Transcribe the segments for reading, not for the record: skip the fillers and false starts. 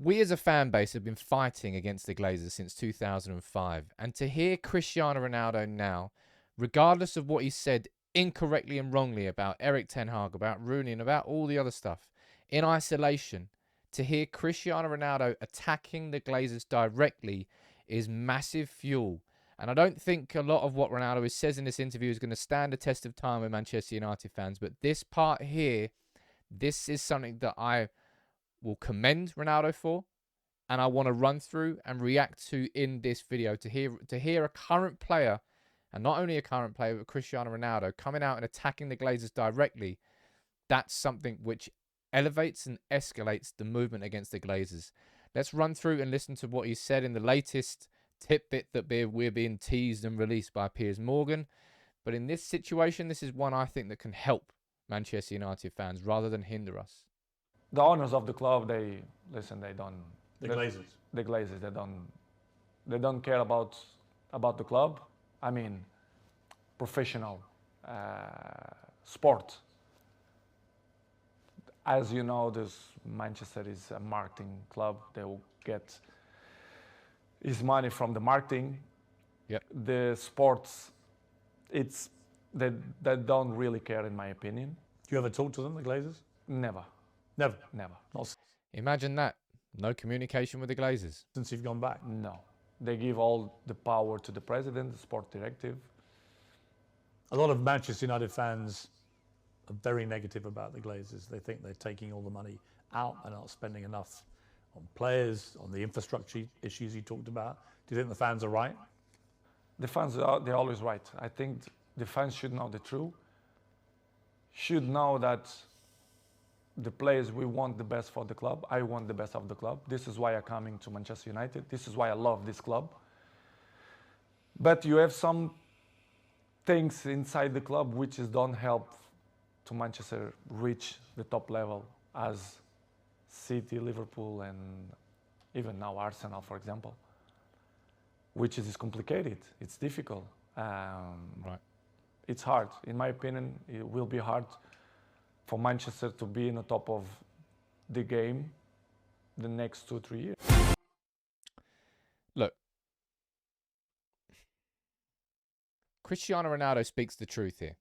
We as a fan base have been fighting against the Glazers since 2005. And to hear Cristiano Ronaldo now, regardless of what he said incorrectly and wrongly about Eric Ten Hag, about Rooney, and about all the other stuff, in isolation, to hear Cristiano Ronaldo attacking the Glazers directly is massive fuel. And I don't think a lot of what Ronaldo says in this interview is going to stand the test of time with Manchester United fans. But this part here, this is something that I will commend Ronaldo for, and I want to run through and react to in this video to hear a current player, and not only a current player, but Cristiano Ronaldo coming out and attacking the Glazers directly. That's something which elevates and escalates the movement against the Glazers. Let's run through and listen to what he said in the latest tidbit that we're being teased and released by Piers Morgan. But in this situation, this is one I think that can help Manchester United fans rather than hinder us. The owners of the club, they don't. The Glazers. The Glazers, they don't care about the club. I mean, professional sport. As you know, Manchester is a marketing club. They will get his money from the marketing. Yep. The sports, they don't really care, in my opinion. Do you ever talk to them, the Glazers? Never. Never. Not Imagine that. No communication with the Glazers. since you've gone back. No. They give all the power to the president, the sport directive. A lot of Manchester United fans are very negative about the Glazers. They think they're taking all the money out and not spending enough on players, on the infrastructure issues you talked about. Do you think the fans are right? The fans, they're always right. I think the fans should know the truth, should know that the players, we want the best for the club. I want the best of the club. This is why I'm coming to Manchester United. This is why I love this club. But you have some things inside the club which don't help to Manchester reach the top level as City, Liverpool, and even now Arsenal, for example, which is complicated. It's difficult. Right. It's hard. In my opinion, it will be hard for Manchester to be in the top of the game the next 2-3 years. Look, Cristiano Ronaldo speaks the truth here.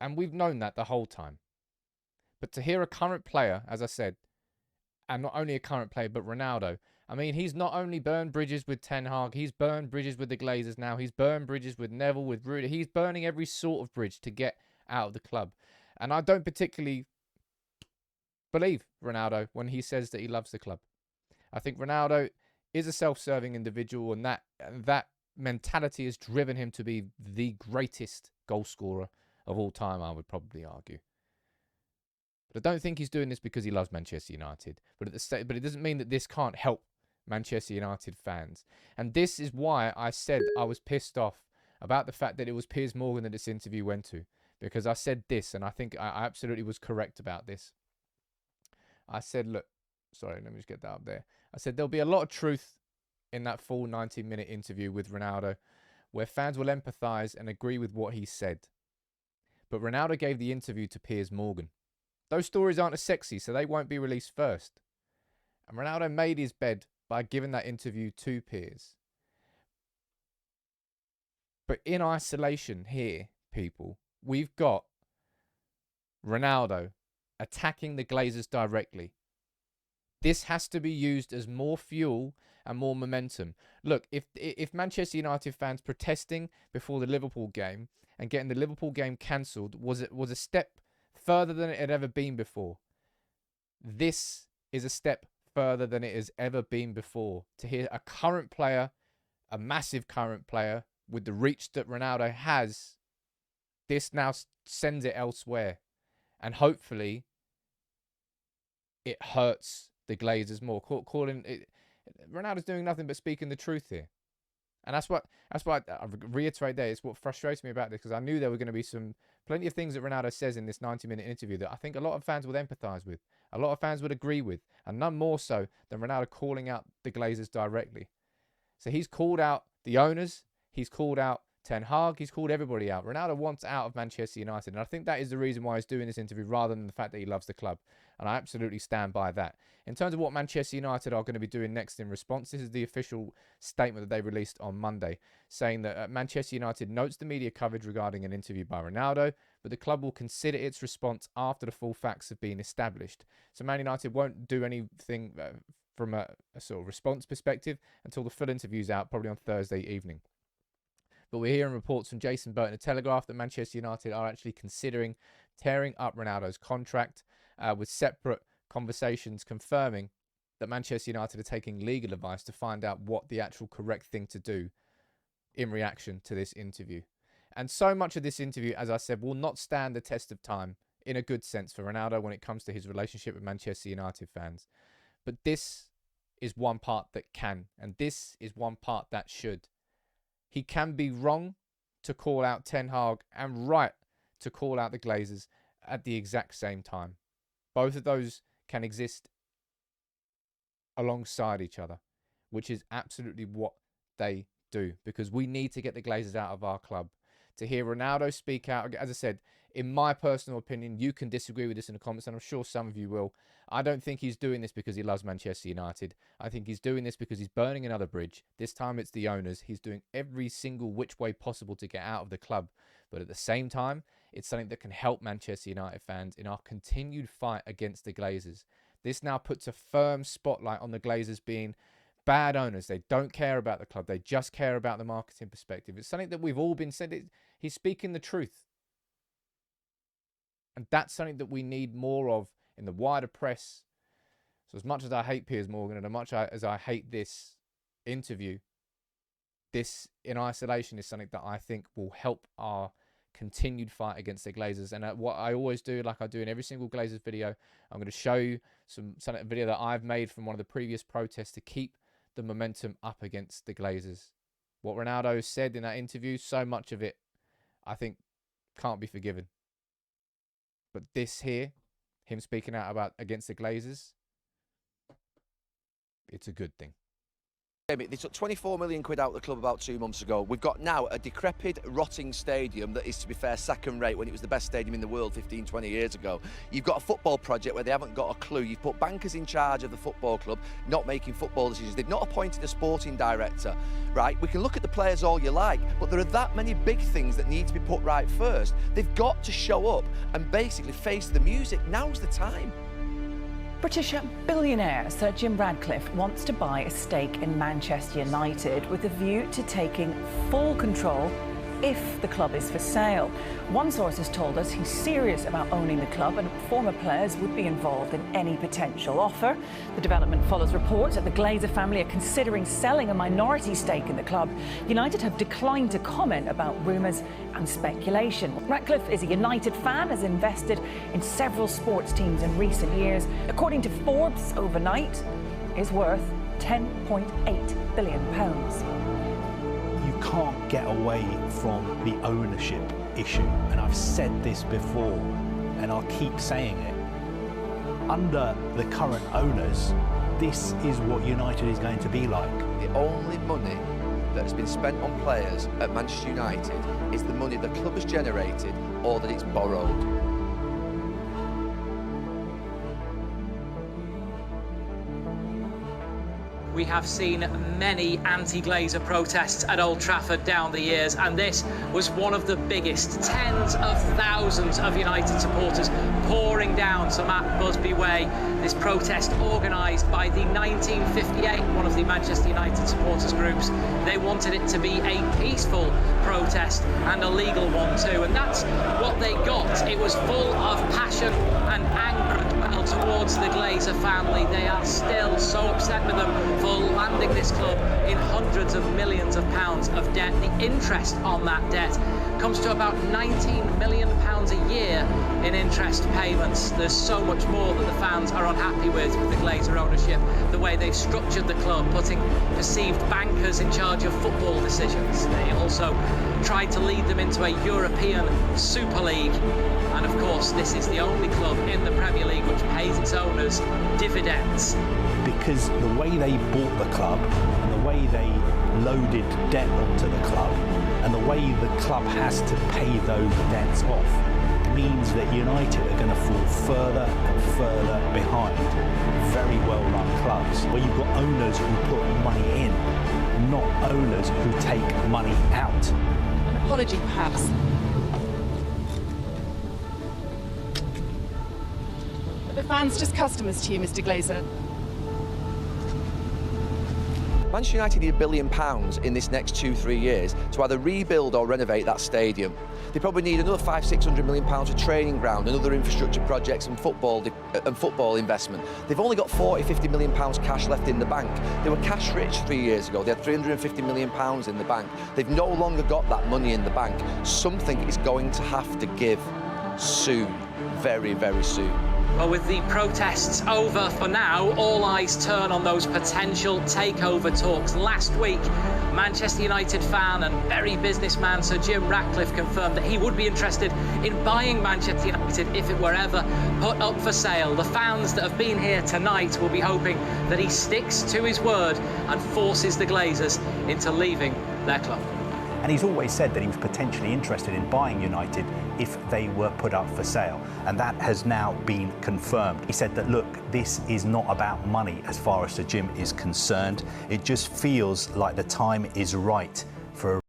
And we've known that the whole time. But to hear a current player, as I said, and not only a current player, but Ronaldo, I mean, he's not only burned bridges with Ten Hag, he's burned bridges with the Glazers now, he's burned bridges with Neville, with Rudy. He's burning every sort of bridge to get out of the club. And I don't particularly believe Ronaldo when he says that he loves the club. I think Ronaldo is a self-serving individual, and that mentality has driven him to be the greatest goal scorer of all time, I would probably argue. But I don't think he's doing this because he loves Manchester United. But it doesn't mean that this can't help Manchester United fans. And this is why I said I was pissed off about the fact that it was Piers Morgan that this interview went to. Because I said this, and I think I absolutely was correct about this. I said, look, sorry, let me just get that up there. I said there'll be a lot of truth in that full 90-minute interview with Ronaldo, where fans will empathise and agree with what he said. But Ronaldo gave the interview to Piers Morgan. Those stories aren't as sexy, so they won't be released first. And Ronaldo made his bed by giving that interview to Piers. But in isolation here, people, we've got Ronaldo attacking the Glazers directly. This has to be used as more fuel and more momentum. Look, if Manchester United fans protesting before the Liverpool game and getting the Liverpool game cancelled was a step further than it had ever been before, this is a step further than it has ever been before. To hear a current player, a massive current player, with the reach that Ronaldo has, this now sends it elsewhere. And hopefully it hurts the Glazers more. Calling it, Ronaldo's doing nothing but speaking the truth here. And that's what I reiterate there. It's what frustrates me about this, because I knew there were going to be plenty of things that Ronaldo says in this 90-minute interview that I think a lot of fans would empathise with. A lot of fans would agree with. And none more so than Ronaldo calling out the Glazers directly. So he's called out the owners. He's called out Ten Hag. He's called everybody out. Ronaldo wants out of Manchester United. And I think that is the reason why he's doing this interview, rather than the fact that he loves the club. And I absolutely stand by that. In terms of what Manchester United are going to be doing next in response, this is the official statement that they released on Monday, saying that Manchester United notes the media coverage regarding an interview by Ronaldo, but the club will consider its response after the full facts have been established. So Man United won't do anything from a sort of response perspective until the full interview's out, probably on Thursday evening. But we're hearing reports from Jason Burton of Telegraph that Manchester United are actually considering tearing up Ronaldo's contract, with separate conversations confirming that Manchester United are taking legal advice to find out what the actual correct thing to do in reaction to this interview. And so much of this interview, as I said, will not stand the test of time in a good sense for Ronaldo when it comes to his relationship with Manchester United fans. But this is one part that can, and this is one part that should. He can be wrong to call out Ten Hag and right to call out the Glazers at the exact same time. Both of those can exist alongside each other, which is absolutely what they do, because we need to get the Glazers out of our club. To hear Ronaldo speak out, as I said, in my personal opinion, you can disagree with this in the comments, and I'm sure some of you will. I don't think he's doing this because he loves Manchester United. I think he's doing this because he's burning another bridge. This time it's the owners. He's doing every single which way possible to get out of the club. But at the same time, it's something that can help Manchester United fans in our continued fight against the Glazers. This now puts a firm spotlight on the Glazers being bad owners. They don't care about the club. They just care about the marketing perspective. It's something that we've all been said. He's speaking the truth. And that's something that we need more of in the wider press. So as much as I hate Piers Morgan and as much as I hate this interview, this in isolation is something that I think will help our continued fight against the Glazers. And what I always do, like I do in every single Glazers video, I'm going to show you a video that I've made from one of the previous protests to keep the momentum up against the Glazers. What Ronaldo said in that interview, so much of it, I think, can't be forgiven. But this here, him speaking out about against the Glazers, it's a good thing. They took 24 million quid out of the club about 2 months ago. We've got now a decrepit, rotting stadium that is, to be fair, second rate when it was the best stadium in the world 15, 20 years ago. You've got a football project where they haven't got a clue. You've put bankers in charge of the football club, not making football decisions. They've not appointed a sporting director, right? We can look at the players all you like, but there are that many big things that need to be put right first. They've got to show up and basically face the music. Now's the time. British billionaire Sir Jim Ratcliffe wants to buy a stake in Manchester United with a view to taking full control if the club is for sale. One source has told us he's serious about owning the club and former players would be involved in any potential offer. The development follows reports that the Glazer family are considering selling a minority stake in the club. United have declined to comment about rumours and speculation. Ratcliffe is a United fan, has invested in several sports teams in recent years. According to Forbes, overnight is worth £10.8 billion. You can't get away from the ownership issue, and I've said this before and I'll keep saying it. Under the current owners, this is what United is going to be like. The only money that has been spent on players at Manchester United is the money the club has generated or that it's borrowed. We have seen many anti-Glazer protests at Old Trafford down the years, and this was one of the biggest. Tens of thousands of United supporters pouring down to Matt Busby Way. This protest organised by the 1958, one of the Manchester United supporters groups. They wanted it to be a peaceful protest and a legal one too, and that's what they got. It was full of passion and anger towards the Glazer family. They are still so upset with them for landing this club in hundreds of millions of pounds of debt. The interest on that debt comes to about £19 million a year in interest payments. There's so much more that the fans are unhappy with the Glazer ownership, the way they've structured the club, putting perceived bankers in charge of football decisions. They also tried to lead them into a European Super League. And of course, this is the only club in the Premier League which pays its owners dividends. Because the way they bought the club, and the way they loaded debt onto the club, and the way the club has to pay those debts off, means that United are going to fall further and further behind very well-run clubs, where you've got owners who put money in, not owners who take money out. An apology, perhaps. Are the fans just customers to you, Mr. Glazer? Manchester United need £1 billion in this next 2-3 years to either rebuild or renovate that stadium. They probably need another £500–600 million for training ground and other infrastructure projects and football investment. They've only got £40–50 million cash left in the bank. They were cash rich 3 years ago. They had £350 million in the bank. They've no longer got that money in the bank. Something is going to have to give soon, very, very soon. Well, with the protests over for now, all eyes turn on those potential takeover talks. Last week, Manchester United fan and very businessman Sir Jim Ratcliffe confirmed that he would be interested in buying Manchester United if it were ever put up for sale. The fans that have been here tonight will be hoping that he sticks to his word and forces the Glazers into leaving their club. And he's always said that he was potentially interested in buying United if they were put up for sale. And that has now been confirmed. He said that, look, this is not about money as far as Sir Jim is concerned. It just feels like the time is right for a